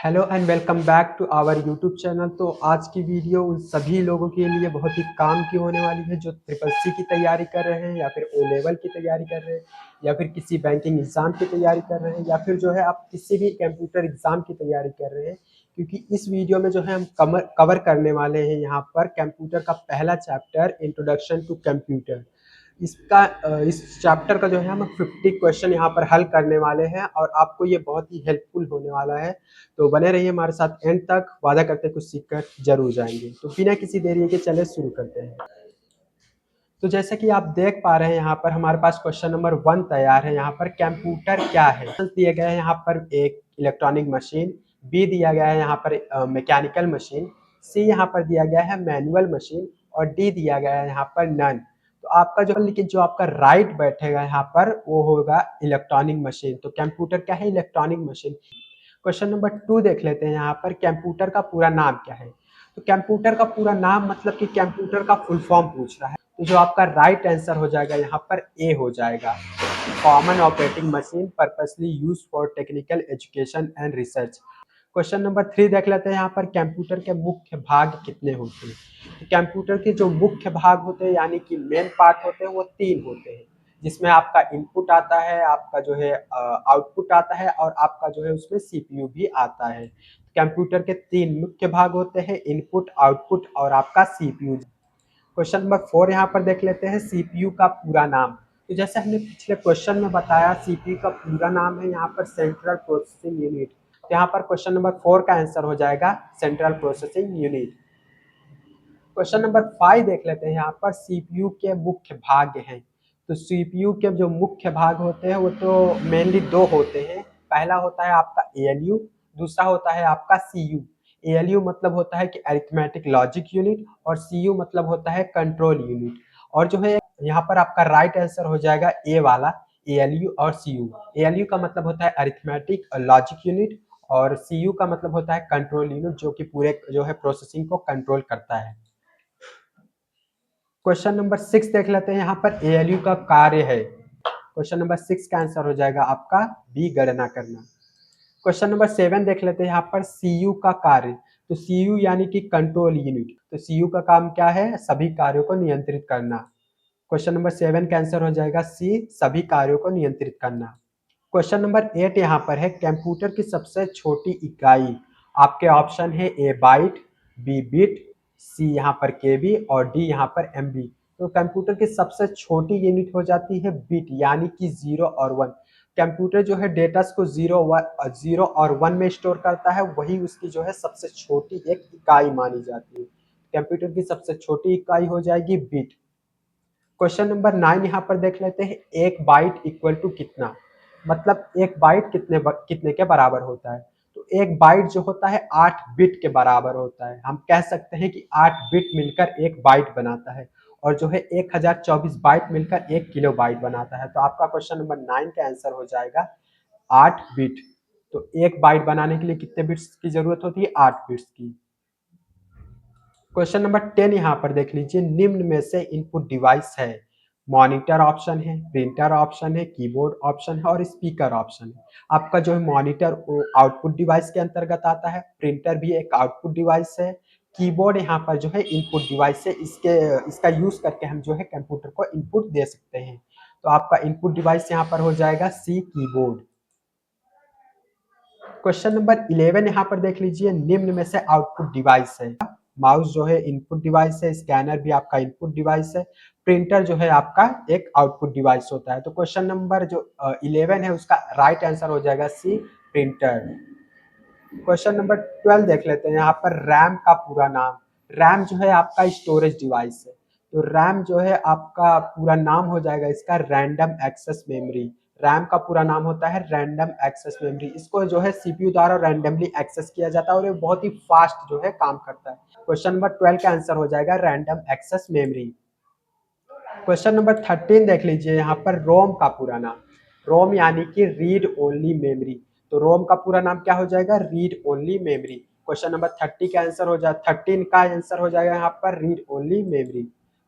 Hello and welcome back to our YouTube channel. तो आज की वीडियो उन सभी लोगों के लिए बहुत ही काम की होने वाली है जो ट्रिपल सी की तैयारी कर रहे हैं या फिर ओ लेवल की तैयारी कर रहे हैं या फिर किसी बैंकिंग एग्ज़ाम की तैयारी कर रहे हैं या फिर जो है आप किसी भी कंप्यूटर एग्ज़ाम की तैयारी कर रहे हैं। क्योंकि इस वीडियो में जो है हम कवर करने वाले हैं यहाँ पर कंप्यूटर का पहला चैप्टर इंट्रोडक्शन टू कंप्यूटर। इस चैप्टर का जो है हम 50 क्वेश्चन यहाँ पर हल करने वाले हैं और आपको ये बहुत ही हेल्पफुल होने वाला है। तो बने रहिए हमारे साथ एंड तक, वादा करते हैं कुछ सीख कर जरूर जाएंगे। तो बिना किसी देरी के चले शुरू करते हैं। तो जैसे कि आप देख पा रहे हैं यहाँ पर हमारे पास क्वेश्चन नंबर 1 तैयार है। यहाँ पर कंप्यूटर क्या है दिए गए हैं। यहाँ पर एक इलेक्ट्रॉनिक मशीन, बी दिया गया है यहाँ पर मैकेनिकल मशीन, सी यहाँ पर दिया गया है मैनुअल मशीन और डी दिया गया है यहाँ पर नन। तो आपका जो आपका राइट बैठेगा यहाँ पर वो होगा इलेक्ट्रॉनिक मशीन। तो कंप्यूटर क्या है? Electronic machine. क्वेश्चन नंबर 2 देख लेते हैं। यहाँ पर कंप्यूटर का पूरा नाम क्या है? तो कंप्यूटर का पूरा नाम मतलब कि कंप्यूटर का फुल फॉर्म पूछ रहा है। तो जो आपका राइट आंसर हो जाएगा यहाँ पर ए हो जाएगा। Common operating machine purposely use for technical education and research. Question number 3 देख लेते हैं। यहाँ पर कंप्यूटर के मुख्य भाग कितने होते हैं? तो कंप्यूटर के जो मुख्य भाग होते हैं यानी कि मेन पार्ट होते हैं वो 3 होते हैं, जिसमें आपका इनपुट आता है, आपका जो है आउटपुट आता है और आपका जो है उसमें सीपीयू भी आता है। कंप्यूटर के 3 मुख्य भाग होते हैं, इनपुट, आउटपुट और आपका सीपीयू। क्वेश्चन नंबर 4 यहाँ पर देख लेते हैं। सीपीयू का पूरा नाम। तो जैसे हमने पिछले क्वेश्चन में बताया, सीपीयू का पूरा नाम है यहाँ पर सेंट्रल प्रोसेसिंग यूनिट। तो यहाँ पर क्वेश्चन नंबर 4 का आंसर हो जाएगा central processing unit. Question number 5 देख लेते हैं। यहाँ पर सीपीयू के मुख्य भाग हैं। तो सीपीयू के जो मुख्य भाग होते हैं वो तो मेनली 2 होते हैं। पहला होता है आपका एएलयू, दूसरा होता है आपका सीयू। एएलयू मतलब होता है कि अरिथमेटिक लॉजिक यूनिट और सीयू मतलब होता है कंट्रोल यूनिट। और जो है यहाँ पर आपका राइट आंसर हो जाएगा ए वाला, एएलयू और सीयू। एएलयू का मतलब होता है अरिथमेटिक लॉजिक यूनिट और सीयू का मतलब होता है कंट्रोल यूनिट, जो कि पूरे जो है प्रोसेसिंग को कंट्रोल करता है। क्वेश्चन नंबर 6 देख लेते हैं। यहाँ पर एएलयू का कार्य है। क्वेश्चन नंबर 6 का आंसर हो जाएगा आपका बी, गणना करना। क्वेश्चन नंबर 7 देख लेते हैं। यहाँ पर सीयू का कार्य। तो सीयू यानी कि कंट्रोल यूनिट। तो सीयू का काम क्या है? सभी कार्यों को नियंत्रित करना। क्वेश्चन नंबर 7 का आंसर हो जाएगा सी, सभी कार्यों को नियंत्रित करना। क्वेश्चन नंबर 8 यहाँ पर है। कंप्यूटर की सबसे छोटी इकाई। आपके ऑप्शन है ए बाइट, बी बिट, सी यहाँ पर केबी और डी यहाँ पर एमबी। तो कंप्यूटर की सबसे छोटी यूनिट हो जाती है बिट यानी कि 0 और 1। कंप्यूटर जो है डेटा को 0 और 1 में स्टोर करता है, वही उसकी जो है सबसे छोटी एक इकाई मानी जाती है। कंप्यूटर की सबसे छोटी इकाई हो जाएगी बिट। क्वेश्चन नंबर 9 यहाँ पर देख लेते हैं। एक बाइट इक्वल टू कितना? मतलब एक बाइट कितने के बराबर होता है? तो एक बाइट जो होता है 8 बिट के बराबर होता है। हम कह सकते हैं कि 8 बिट मिलकर एक बाइट बनाता है और जो है 1024 बाइट मिलकर 1 किलो बाइट बनाता है। तो आपका क्वेश्चन नंबर 9 का आंसर हो जाएगा 8 बिट। तो एक बाइट बनाने के लिए कितने बिट्स की जरूरत होती है? 8 बिट्स की। क्वेश्चन नंबर 10 यहाँ पर देख लीजिए। निम्न में से इनपुट डिवाइस है। मॉनिटर ऑप्शन है, प्रिंटर ऑप्शन है, कीबोर्ड ऑप्शन है और स्पीकर ऑप्शन है। आपका जो है मॉनिटर वो आउटपुट डिवाइस के अंतर्गत आता है, प्रिंटर भी एक आउटपुट डिवाइस है, कीबोर्ड यहाँ पर जो है इनपुट डिवाइस है। इसका यूज करके हम जो है कंप्यूटर को इनपुट दे सकते हैं। तो आपका इनपुट डिवाइस यहाँ पर हो जाएगा सी, कीबोर्ड। क्वेश्चन नंबर 11 यहाँ पर देख लीजिए। निम्न में से आउटपुट डिवाइस है। माउस जो है इनपुट डिवाइस है, स्कैनर भी आपका इनपुट डिवाइस है, प्रिंटर जो है आपका एक आउटपुट डिवाइस होता है। तो क्वेश्चन नंबर जो 11 है उसका राइट आंसर हो जाएगा सी, प्रिंटर। क्वेश्चन नंबर 12 देख लेते हैं। यहाँ पर रैम का पूरा नाम। रैम जो है आपका स्टोरेज डिवाइस है। तो रैम जो है आपका पूरा नाम हो जाएगा इसका रैंडम एक्सेस मेमोरी। रैम का पूरा नाम होता है रैंडम एक्सेस मेमोरी। इसको जो है सीपीयू द्वारा रैंडमली एक्सेस किया जाता है और ये बहुत ही फास्ट जो है काम करता है। क्वेश्चन नंबर 12 का आंसर हो जाएगा random access memory. Question number 13 देख लीजिए। यहाँ पर रोम का पूरा नाम। रोम यानी कि रीड ओनली मेमोरी। तो रोम का पूरा नाम क्या हो जाएगा? Read only memory. Question number 30 का आंसर हो जाएगा 13 का आंसर हो जाएगा यहाँ पर read only memory.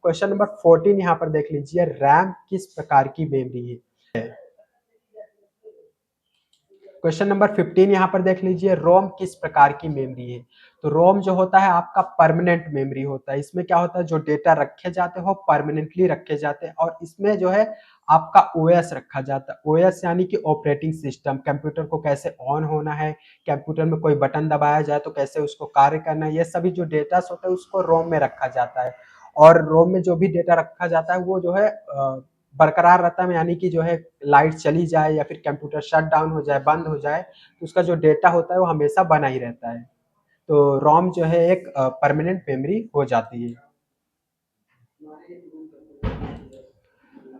Question number 14 यहाँ पर देख लीजिए। रैम किस प्रकार की मेमोरी है? क्वेश्चन नंबर 15 यहाँ पर देख लीजिए, रोम किस प्रकार की मेमोरी है। तो रोम जो होता है आपका परमानेंट मेमोरी होता है। इसमें क्या होता है, जो डेटा रखे जाते हैं वो परमानेंटली रखे जाते हैं और इसमें जो है आपका ओएस रखा जाता है। ओएस यानी कि ऑपरेटिंग सिस्टम, कंप्यूटर को कैसे ऑन होना है, कंप्यूटर में कोई बटन दबाया जाए तो कैसे उसको कार्य करना है, ये सभी जो डेटा होता है उसको रोम में रखा जाता है। और रोम में जो भी डेटा रखा जाता है वो जो है बरकरार रहता है, यानी कि जो है लाइट चली जाए या फिर कंप्यूटर शट डाउन हो जाए, बंद हो जाए, तो उसका जो डेटा होता है वो हमेशा बना ही रहता है। तो रोम जो है एक परमानेंट मेमोरी हो जाती है।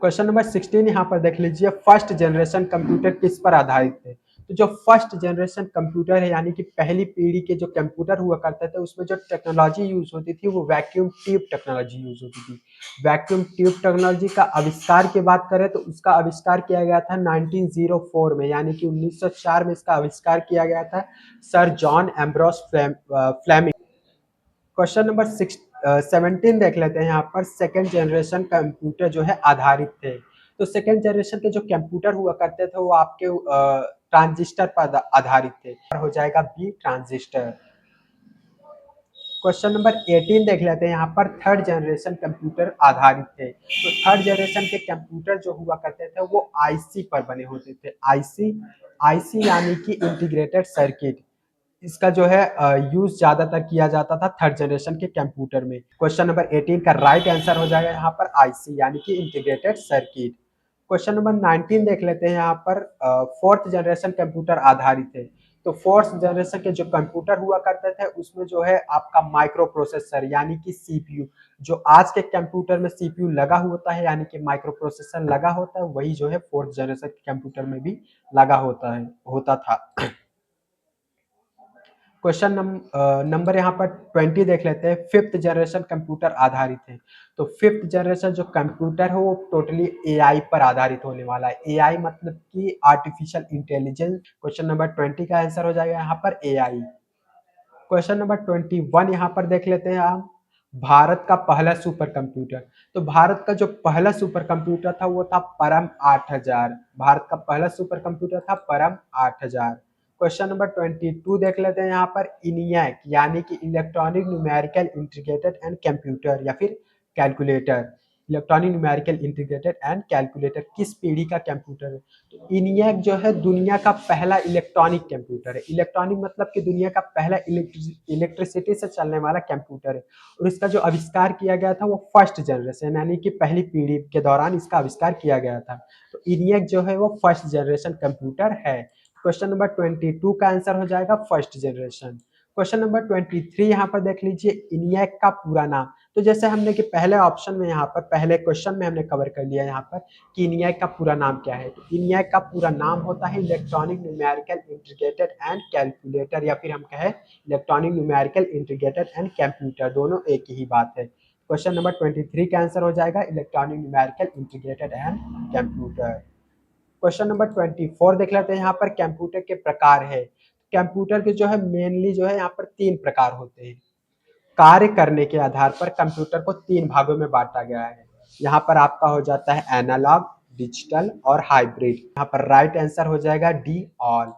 क्वेश्चन नंबर 16 यहाँ पर देख लीजिए, फर्स्ट जनरेशन कंप्यूटर किस पर आधारित है। तो जो फर्स्ट जनरेशन कंप्यूटर है यानी कि पहली पीढ़ी के जो कंप्यूटर हुआ करते थे उसमें जो टेक्नोलॉजी यूज होती थी वो वैक्यूम ट्यूब टेक्नोलॉजी यूज होती थी। वैक्यूम ट्यूब टेक्नोलॉजी का आविष्कार की बात करें तो उसका आविष्कार किया गया था 1904 में, यानी कि 1904 में इसका आविष्कार किया गया था sir John Ambrose Fleming. Question number 17 देख लेते हैं यहाँ पर, सेकेंड जनरेशन कंप्यूटर जो है आधारित थे। तो सेकेंड जनरेशन के जो कंप्यूटर हुआ करते थे वो आपके ट्रांजिस्टर पर आधारित थे। हो जाएगा बी ट्रांजिस्टर। क्वेश्चन नंबर 18 देख लेते हैं यहाँ पर, थर्ड जनरेशन कंप्यूटर आधारित थे। तो थर्ड जनरेशन के कंप्यूटर जो हुआ करते थे वो आईसी पर बने होते थे। आईसी, आईसी यानी कि इंटीग्रेटेड सर्किट, इसका जो है यूज ज्यादातर किया जाता था थर्ड जनरेशन के कंप्यूटर में। क्वेश्चन नंबर 18 का राइट आंसर हो जाएगा यहाँ पर आईसी यानी कि इंटीग्रेटेड सर्किट। क्वेश्चन नंबर 19 देख लेते हैं यहाँ पर, फोर्थ जनरेशन कंप्यूटर आधारित है। तो फोर्थ जनरेशन के जो कंप्यूटर हुआ करते थे उसमें जो है आपका माइक्रो प्रोसेसर यानी कि सीपीयू, जो आज के कंप्यूटर में सीपीयू लगा होता है यानी कि माइक्रो प्रोसेसर लगा होता है, वही जो है फोर्थ जनरेशन के कंप्यूटर में भी लगा होता था। क्वेश्चन नंबर यहाँ पर 20 देख लेते हैं, फिफ्थ जनरेशन कंप्यूटर आधारित है। तो फिफ्थ जनरेशन जो कंप्यूटर है वो टोटली एआई पर आधारित होने वाला है। एआई मतलब कि आर्टिफिशियल इंटेलिजेंस। क्वेश्चन नंबर 20 का आंसर हो जाएगा यहाँ पर एआई। क्वेश्चन नंबर 21 यहाँ पर देख लेते हैं आप, भारत का पहला सुपर कंप्यूटर। तो भारत का जो पहला सुपर कंप्यूटर था वो था परम 8000। भारत का पहला सुपर कंप्यूटर था परम 8000। क्वेश्चन नंबर 22 देख लेते हैं यहाँ पर, इनियक यानी कि electronic numerical integrated and computer या फिर calculator. Electronic numerical integrated and calculator किस पीढ़ी का कंप्यूटर है। तो इनियक जो है दुनिया का पहला इलेक्ट्रॉनिक कंप्यूटर है। इलेक्ट्रॉनिक मतलब कि दुनिया का पहला इलेक्ट्रिसिटी से चलने वाला कंप्यूटर है और इसका जो आविष्कार किया गया था वो फर्स्ट जनरेशन यानी कि पहली पीढ़ी के दौरान इसका आविष्कार किया गया था। तो इनियक जो है वो फर्स्ट जनरेशन कंप्यूटर है। क्वेश्चन नंबर 22 का आंसर हो जाएगा फर्स्ट जनरेशन। क्वेश्चन नंबर 23 यहाँ पर देख लीजिए, इनियक का पूरा नाम। तो जैसे हमने कि पहले ऑप्शन में यहाँ पर पहले क्वेश्चन में हमने कवर कर लिया यहाँ पर कि इनियक का पूरा नाम क्या है। तो इनियक का पूरा नाम होता है electronic numerical integrated and calculator, या फिर हम कहें electronic numerical integrated and computer, दोनों एक ही बात है। क्वेश्चन नंबर 23 का आंसर हो जाएगा electronic numerical integrated and computer. Question number 24 देख लेते हैं यहाँ पर, कंप्यूटर के प्रकार है। कंप्यूटर के जो है मेनली जो है यहाँ पर तीन प्रकार होते हैं। कार्य करने के आधार पर कंप्यूटर को तीन भागों में बांटा गया है। यहाँ पर आपका हो जाता है एनालॉग, डिजिटल और हाइब्रिड। यहाँ पर राइट आंसर हो जाएगा डी ऑल।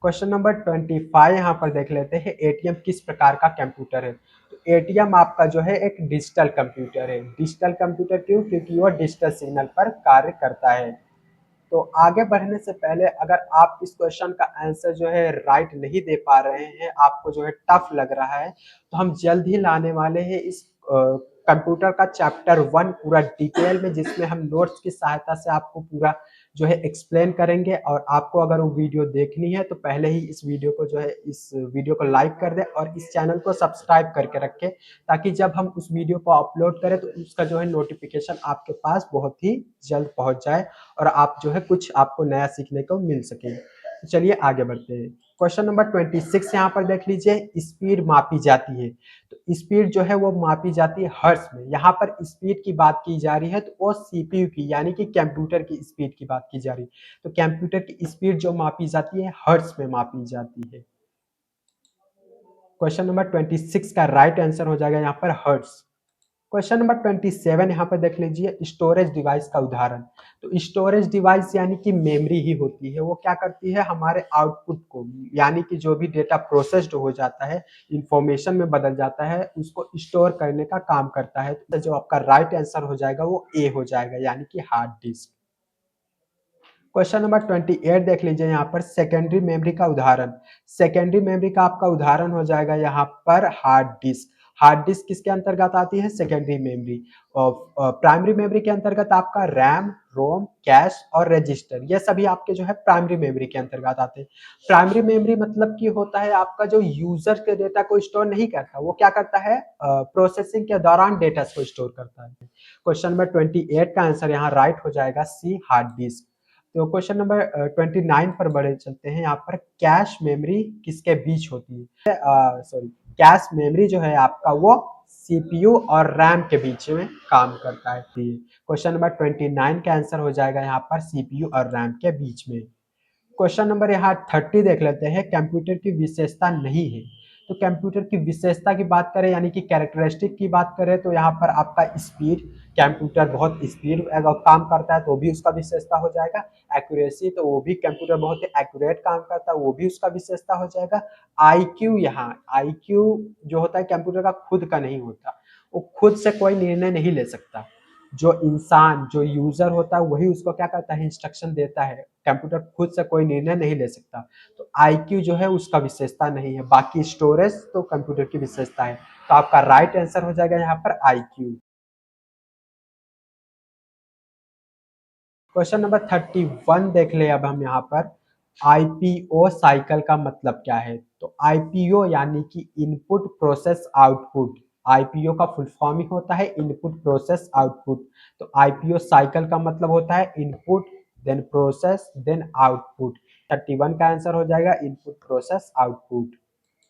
क्वेश्चन नंबर 25 यहाँ पर देख लेते हैं, एटीएम किस प्रकार का कंप्यूटर है। तो एटीएम आपका जो है एक डिजिटल कंप्यूटर है। डिजिटल कंप्यूटर क्यों, क्योंकि वह डिजिटल सिग्नल पर कार्य करता है। तो आगे बढ़ने से पहले अगर आप इस क्वेश्चन का आंसर जो है राइट नहीं दे पा रहे हैं, आपको जो है टफ लग रहा है, तो हम जल्द ही लाने वाले हैं इस कंप्यूटर का चैप्टर 1 पूरा डिटेल में, जिसमें हम नोट्स की सहायता से आपको पूरा जो है एक्सप्लेन करेंगे। और आपको अगर वो वीडियो देखनी है तो पहले ही इस वीडियो को जो है इस वीडियो को लाइक कर दें और इस चैनल को सब्सक्राइब करके रखें, ताकि जब हम उस वीडियो को अपलोड करें तो उसका जो है नोटिफिकेशन आपके पास बहुत ही जल्द पहुंच जाए और आप जो है कुछ आपको नया सीखने को मिल सके। तो चलिए आगे बढ़ते हैं। क्वेश्चन नंबर 26 यहाँ पर देख लीजिए, स्पीड मापी जाती है। तो स्पीड जो है वो मापी जाती है हर्ट्ज में। यहाँ पर स्पीड की बात की जा रही है तो वो सीपीयू की यानी कि कंप्यूटर की स्पीड की बात की जा रही है। तो कंप्यूटर की स्पीड जो मापी जाती है हर्ट्ज में मापी जाती है। क्वेश्चन नंबर 26 का राइट आंसर हो जाएगा यहाँ पर हर्ट्ज। क्वेश्चन नंबर 27 यहाँ पर देख लीजिए, स्टोरेज डिवाइस का उदाहरण। तो स्टोरेज डिवाइस यानी कि मेमोरी ही होती है, वो क्या करती है हमारे आउटपुट को, यानी कि जो भी डेटा प्रोसेस्ड हो जाता है, इंफॉर्मेशन में बदल जाता है, उसको स्टोर करने का काम करता है। तो जो आपका राइट आंसर हो जाएगा वो ए हो जाएगा, यानी कि हार्ड डिस्क। क्वेश्चन नंबर 28 देख लीजिए यहाँ पर, सेकेंडरी मेमोरी का उदाहरण। सेकेंडरी मेमोरी का आपका उदाहरण हो जाएगा यहाँ पर हार्ड डिस्क। हार्ड डिस्क किसके अंतर्गत आती है? Secondary memory. और प्राइमरी मेमोरी के अंतर्गत आपका रैम, रोम, कैश और रजिस्टर, ये सभी आपके जो है प्राइमरी मेमोरी के अंतर्गत आते हैं। प्राइमरी मेमोरी मतलब कि होता है आपका जो यूजर के डेटा को स्टोर नहीं करता, वो क्या करता है, प्रोसेसिंग के दौरान डेटा को स्टोर करता है। क्वेश्चन नंबर 28 का आंसर यहाँ राइट हो जाएगा सी, हार्ड डिस्क। तो क्वेश्चन नंबर 29 पर बढ़े चलते हैं। यहाँ पर कैश मेमोरी किसके बीच होती है? सॉरी, कैश मेमोरी जो है आपका वो सीपीयू और रैम के बीच में काम करता है। क्वेश्चन नंबर 29 का आंसर हो जाएगा यहाँ पर सीपीयू और रैम के बीच में। क्वेश्चन नंबर यहाँ 30 देख लेते हैं, कंप्यूटर की विशेषता नहीं है। तो कंप्यूटर की विशेषता की बात करें, यानी कि कैरेक्टरिस्टिक की बात करें, तो यहाँ पर आपका स्पीड, कंप्यूटर बहुत स्पीड अगर काम करता है तो भी उसका विशेषता हो जाएगा। एक्यूरेसी, तो वो भी कंप्यूटर बहुत ही एक्यूरेट काम करता है, वो भी उसका विशेषता हो जाएगा। आईक्यू, यहाँ आईक्यू जो होता है कंप्यूटर का खुद का नहीं होता, वो खुद से कोई निर्णय नहीं ले सकता। जो इंसान, जो यूजर होता है वही उसको क्या करता है, इंस्ट्रक्शन देता है। कंप्यूटर खुद से कोई निर्णय नहीं ले सकता। तो आईक्यू जो है उसका विशेषता नहीं है। बाकी स्टोरेज तो कंप्यूटर की विशेषता है। तो आपका राइट आंसर हो जाएगा यहाँ पर आईक्यू। क्वेश्चन नंबर 31 देख ले अब हम यहाँ पर, आईपीओ साइकिल का मतलब क्या है? तो आईपीओ यानी कि इनपुट प्रोसेस आउटपुट। आईपीओ का फुल फॉर्म ही होता है इनपुट प्रोसेस आउटपुट। तो आईपीओ साइकिल का मतलब होता है input, then process, then output. 31 का आंसर हो जाएगा input process output.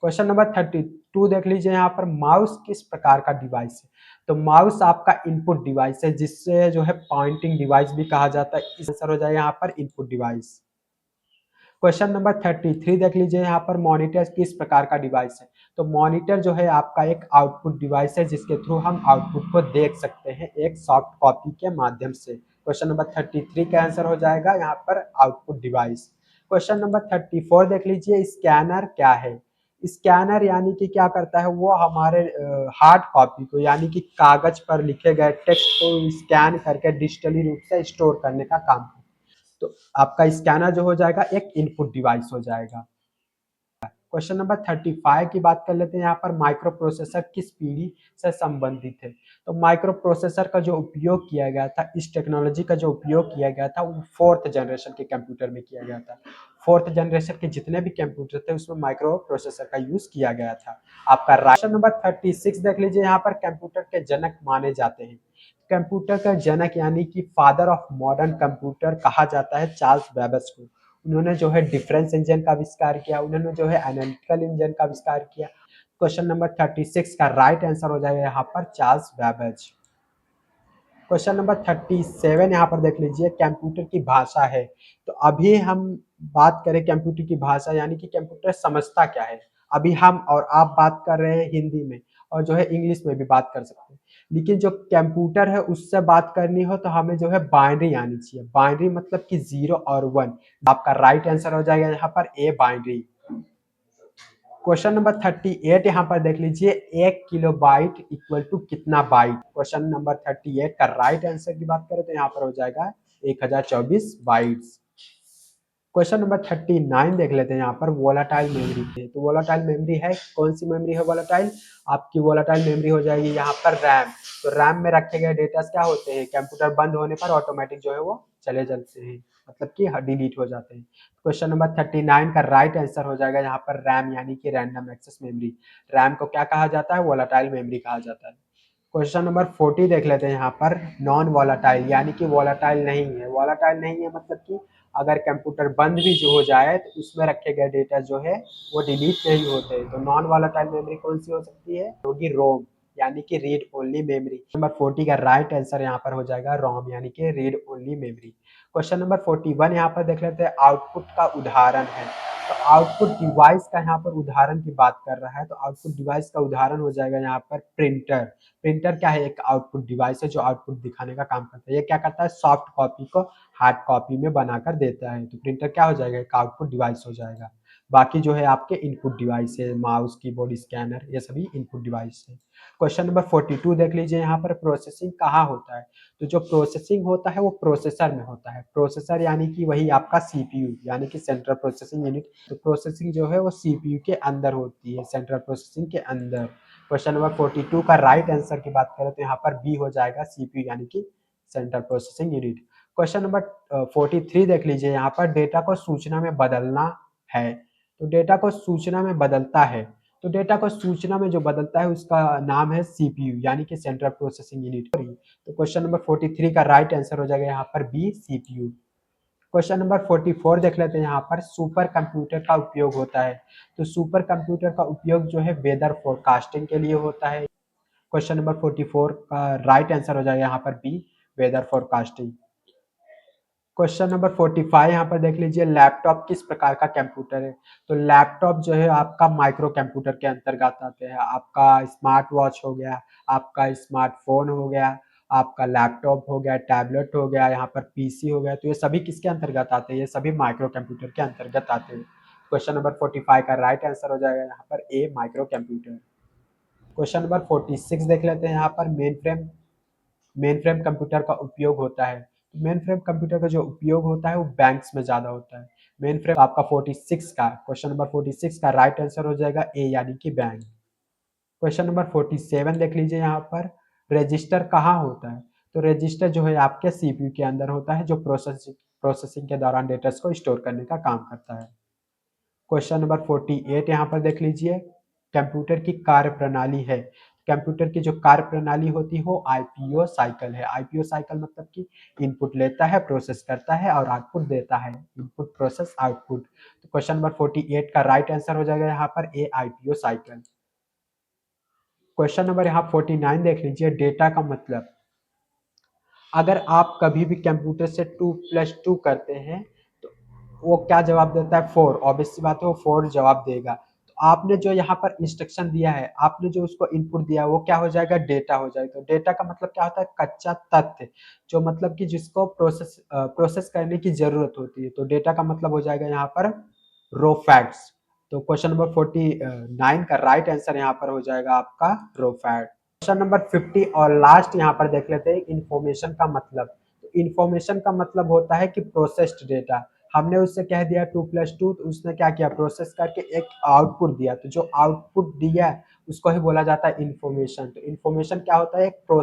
Question number 32 देख लीजिए यहाँ पर, माउस किस प्रकार का डिवाइस है? तो माउस आपका इनपुट डिवाइस है, जिससे जो है पॉइंटिंग डिवाइस भी कहा जाता है। इस आंसर हो जाएगा यहाँ पर इनपुट डिवाइस। क्वेश्चन नंबर 33 देख लीजिए यहाँ पर, मॉनिटर किस प्रकार का डिवाइस है? तो मॉनिटर जो है आपका एक आउटपुट डिवाइस है, जिसके थ्रू हम आउटपुट को देख सकते हैं एक सॉफ्ट कॉपी के माध्यम से। क्वेश्चन नंबर 33 का आंसर हो जाएगा यहाँ पर आउटपुट डिवाइस। क्वेश्चन नंबर 34 देख लीजिए, स्कैनर क्या है? स्कैनर यानी कि क्या करता है, वो हमारे हार्ड कॉपी को, यानी कि कागज पर लिखे गए टेक्स्ट को स्कैन करके डिजिटली रूप से स्टोर करने का काम है। तो आपका स्कैनर जो हो जाएगा एक इनपुट डिवाइस हो जाएगा। क्वेश्चन नंबर 35 की बात कर लेते हैं। यहाँ पर माइक्रो प्रोसेसर किस पीढ़ी से संबंधित है? तो माइक्रो प्रोसेसर का जो उपयोग किया गया था, इस टेक्नोलॉजी का जो उपयोग किया गया था, वो फोर्थ जनरेशन के कंप्यूटर में किया गया था। फोर्थ जनरेशन के जितने भी कंप्यूटर थे उसमें माइक्रो प्रोसेसर का यूज किया गया था। आपका क्वेश्चन नंबर 36 देख लीजिए, यहाँ पर कंप्यूटर के जनक माने जाते हैं। कंप्यूटर का जनक यानी कि फादर ऑफ मॉडर्न कंप्यूटर कहा जाता है चार्ल्स बेबेज को। उन्होंने जो है डिफरेंस इंजन का आविष्कार किया, उन्होंने जो है एनालिटिकल इंजन का आविष्कार किया। क्वेश्चन नंबर 36 का राइट आंसर हो जाएगा यहाँ पर चार्ल्स बेबेज। क्वेश्चन नंबर 37 यहाँ पर देख लीजिए, कंप्यूटर की भाषा है। तो अभी हम बात करें कंप्यूटर की भाषा, यानी कि कंप्यूटर समझता क्या है। अभी हम और आप बात कर रहे हैं हिंदी में, और जो है इंग्लिश में भी बात कर सकते हैं। लेकिन जो कंप्यूटर है उससे बात करनी हो तो हमें जो है बाइनरी आनी चाहिए। बाइनरी मतलब कि 0 और 1। आपका राइट आंसर हो जाएगा यहाँ पर ए, बाइनरी। क्वेश्चन नंबर 38 यहाँ पर देख लीजिए, 1 किलोबाइट इक्वल टू कितना बाइट? क्वेश्चन नंबर 38 का राइट आंसर की बात करें तो यहाँ पर हो जाएगा 1024 बाइट्स। क्वेश्चन नंबर 39 देख लेते हैं यहाँ पर, वोलाटाइल मेमोरी है। तो वोलाटाइल मेमोरी है, कौन सी मेमोरी है वोलाटाइल? आपकी वोलाटाइल मेमोरी हो जाएगी यहाँ पर रैम। तो रैम में रखे गए डेटा क्या होते हैं, कंप्यूटर बंद होने पर ऑटोमेटिक जो है वो चले जाते हैं, मतलब कि डिलीट हो जाते हैं। क्वेश्चन नंबर 39 का राइट आंसर हो जाएगा यहाँ पर रैम, यानी कि रैंडम एक्सेस मेमोरी। रैम को क्या कहा जाता है? वोलाटाइल मेमोरी कहा जाता है। क्वेश्चन नंबर 40 देख लेते हैं यहाँ पर, नॉन वॉलाटाइल यानी कि वॉलाटाइल नहीं है। वॉलाटाइल नहीं है मतलब कि अगर कंप्यूटर बंद भी जो हो जाए तो उसमें रखे गए डेटा जो है वो डिलीट नहीं होते। तो नॉन वॉलाटाइल मेमोरी कौन सी हो सकती है? होगी रोम। यानी कि रीड ओनली मेमोरी। नंबर 40 का राइट आंसर यहाँ पर हो जाएगा रोम यानी कि read only memory. Question number 41 यहाँ पर देख लेते हैं, आउटपुट का उदाहरण है। तो आउटपुट डिवाइस का यहाँ पर उदाहरण की बात कर रहा है, तो आउटपुट डिवाइस का उदाहरण हो जाएगा यहाँ पर प्रिंटर। प्रिंटर क्या है, एक आउटपुट डिवाइस है जो आउटपुट दिखाने का काम करता है। ये क्या करता है, सॉफ्ट कॉपी को हार्ड कॉपी में बनाकर देता है। तो प्रिंटर क्या हो जाएगा, एक आउटपुट डिवाइस हो जाएगा। बाकी जो है आपके इनपुट डिवाइस है, माउस, कीबोर्ड, स्कैनर, ये सभी इनपुट डिवाइस है। क्वेश्चन नंबर 42 देख लीजिए, यहाँ पर प्रोसेसिंग कहाँ होता है। तो जो प्रोसेसिंग होता है वो प्रोसेसर में होता है। प्रोसेसर यानी कि वही आपका सीपीयू यानी कि सेंट्रल प्रोसेसिंग यूनिट। तो प्रोसेसिंग जो है वो सीपीयू के अंदर होती है, सेंट्रल प्रोसेसिंग के अंदर। क्वेश्चन नंबर 42 का राइट आंसर की बात करें तो यहाँ पर बी हो जाएगा, सीपीयू यानी कि central processing unit. Question number 43 देख लीजिए, यहाँ पर डेटा को सूचना में बदलना है। तो डेटा को सूचना में बदलता है, तो डेटा को सूचना में जो बदलता है उसका नाम है सीपीयू यानी कि सेंट्रल प्रोसेसिंग यूनिट। तो क्वेश्चन नंबर 43 का राइट आंसर हो जाएगा यहाँ पर बी, सीपीयू। क्वेश्चन नंबर 44 देख लेते हैं, यहाँ पर सुपर कंप्यूटर का उपयोग होता है। तो सुपर कंप्यूटर का उपयोग जो है वेदर फोरकास्टिंग के लिए होता है। क्वेश्चन नंबर 44 का राइट आंसर हो जाएगा यहाँ पर B, weather forecasting. Question number 45 यहाँ पर देख लीजिए, लैपटॉप किस प्रकार का कंप्यूटर है। तो लैपटॉप जो है आपका माइक्रो कंप्यूटर के अंतर्गत आते हैं। आपका स्मार्ट वॉच हो गया, आपका स्मार्टफोन हो गया, आपका लैपटॉप हो गया, टैबलेट हो गया, यहाँ पर पीसी हो गया, तो ये सभी किसके अंतर्गत आते हैं, ये सभी माइक्रो कंप्यूटर के अंतर्गत आते हैं। क्वेश्चन नंबर 45 का राइट आंसर हो जाएगा यहाँ पर ए, माइक्रो कंप्यूटर। क्वेश्चन नंबर 46 देख लेते हैं, यहाँ पर मेन फ्रेम कंप्यूटर का उपयोग होता है। मेन फ्रेम कंप्यूटर का जो उपयोग होता है वो बैंक्स में ज्यादा होता है। मेन फ्रेम आपका 46 का, क्वेश्चन नंबर 46 का राइट आंसर हो जाएगा ए यानी कि बैंक। क्वेश्चन नंबर 47 देख लीजिए, यहाँ पर रजिस्टर कहाँ होता है। तो रजिस्टर जो है आपके सीपीयू के अंदर होता है, जो प्रोसेसिंग के दौरान डेटा को स्टोर करने का काम करता है। क्वेश्चन नंबर 48 यहाँ पर देख लीजिए, कंप्यूटर की कार्य प्रणाली है। कंप्यूटर की जो कार्य प्रणाली होती है वो आईपीओ साइकिल है। आईपीओ साइकिल मतलब कि इनपुट लेता है, प्रोसेस करता है और आउटपुट देता है, इनपुट प्रोसेस आउटपुट। तो क्वेश्चन नंबर 48 का राइट आंसर हो जाएगा यहाँ पर ए, आईपीओ साइकिल। क्वेश्चन नंबर यहाँ 49 देख लीजिए, डेटा का मतलब। अगर आप कभी भी कंप्यूटर से 2+2 करते हैं तो वो क्या जवाब देता है, 4। ऑब्वियस सी बात है वो 4 जवाब देगा। तो आपने जो यहाँ पर इंस्ट्रक्शन दिया है, आपने जो उसको इनपुट दिया है वो क्या हो जाएगा, डेटा हो जाएगा। तो डेटा का मतलब क्या होता है, कच्चा तथ्य, जो मतलब कि जिसको प्रोसेस करने की जरूरत होती है। तो डेटा का मतलब हो जाएगा यहाँ पर रो फैक्ट्स। तो क्वेश्चन नंबर 49 का राइट आंसर यहाँ पर हो जाएगा आपका रो फैक्ट। क्वेश्चन नंबर 50 और लास्ट यहाँ पर देख लेते हैं, इंफॉर्मेशन का मतलब। तो इंफॉर्मेशन का मतलब होता है कि प्रोसेस्ड डेटा। हमने उससे कह दिया 2+2, तो उसने क्या किया, प्रोसेस करके एक आउटपुट दिया। तो जो आउटपुट दिया उसको ही बोला जाता है इंफॉर्मेशन। तो इंफॉर्मेशन क्या होता है, एक प्रोसेस